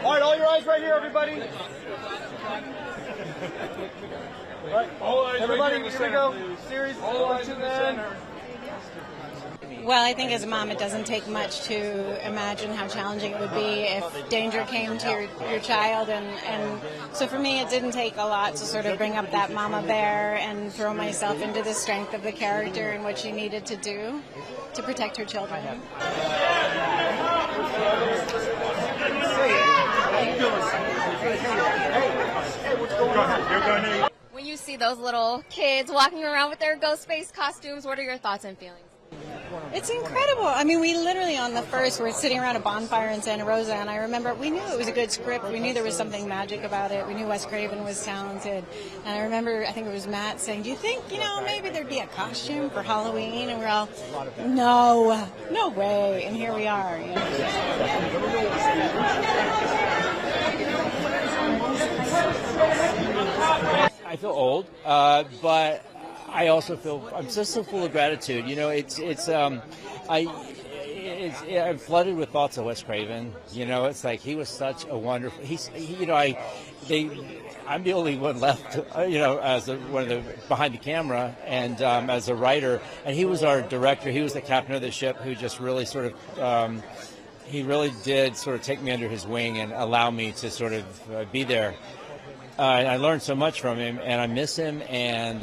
All right, all your eyes right here, everybody. All right, all eyes everybody, right here, here we go. Series 1, 2, then. Well, I think as a mom, it doesn't take much to imagine how challenging it would be if danger came to your child. And so for me, it didn't take a lot to sort of bring up that mama bear and throw myself into the strength of the character and what she needed to do to protect her children. When you see those little kids walking around with their Ghostface costumes, what are your thoughts and feelings? It's incredible. I mean, we literally on the first were sitting around a bonfire in Santa Rosa, and I remember we knew it was a good script. We knew there was something magic about it. We knew Wes Craven was talented. And I remember, I think it was Matt saying, do you think, maybe there'd be a costume for Halloween? And we're all, no way. And here we are. I feel old, but I also feel I'm just so full of gratitude. I'm flooded with thoughts of Wes Craven. It's like he was such a wonderful. I'm the only one left. As one of the behind the camera and as a writer, and he was our director. He was the captain of the ship who just really sort of. He really did sort of take me under his wing and allow me to sort of be there. I learned so much from him, and I miss him, and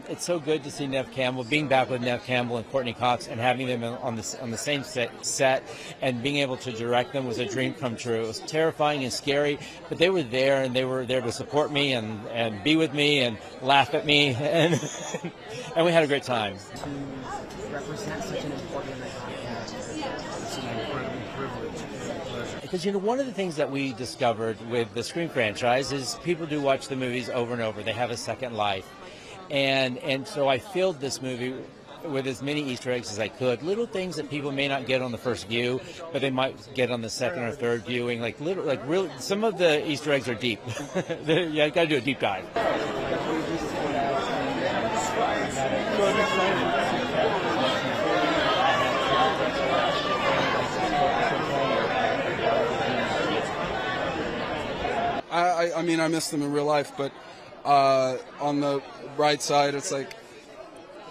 it's so good to see Neve Campbell, being back with Neve Campbell and Courteney Cox, and having them on the same set, and being able to direct them was a dream come true. It was terrifying and scary, but they were there, and they were there to support me and be with me and laugh at me, and and we had a great time. To represent such an important it's an incredible privilege. Because, one of the things that we discovered with the Scream franchise is people do watch the movies over and over. They have a second life. And so I filled this movie with as many Easter eggs as I could. Little things that people may not get on the first view, but they might get on the second or third viewing. Really, some of the Easter eggs are deep. You got to do a deep dive. I mean, I miss them in real life, but on the right side, it's like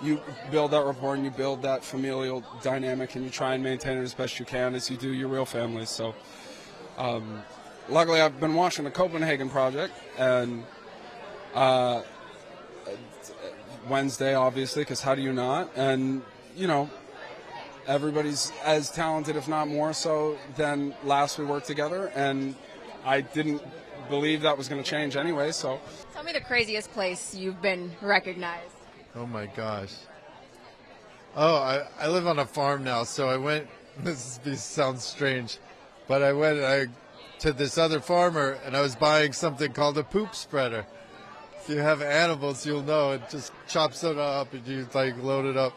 you build that rapport and you build that familial dynamic and you try and maintain it as best you can as you do your real families. So luckily, I've been watching the Copenhagen Project, and Wednesday, obviously, because how do you not? And, everybody's as talented, if not more so, than last we worked together, and I didn't believe that was going to change anyway, so. Tell me the craziest place you've been recognized. Oh my gosh. Oh, I live on a farm now, so I went, this sounds strange, but I went to this other farmer and I was buying something called a poop spreader. If you have animals, you'll know it just chops it up and you load it up.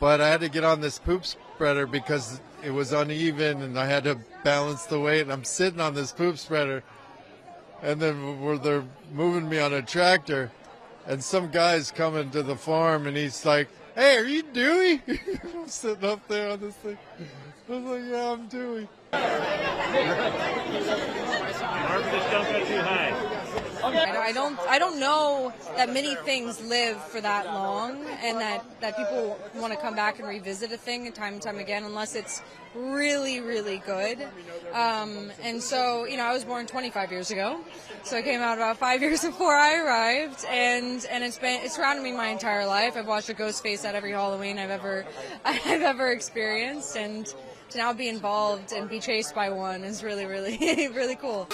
But I had to get on this poop spreader because it was uneven and I had to balance the weight, and I'm sitting on this poop spreader. And then they're moving me on a tractor, and some guy's coming to the farm, and he's like, "Hey, are you Dewey?" I'm sitting up there on this thing. I was like, "Yeah, I'm Dewey." Mark, just don't go too high. I don't know that many things live for that long, and that people want to come back and revisit a thing time and time again unless it's really, really good. And so, I was born 25 years ago, so I came out about 5 years before I arrived, and it's surrounded me my entire life. I've watched a Ghostface at every Halloween I've ever experienced, and to now be involved and be chased by one is really, really, really cool.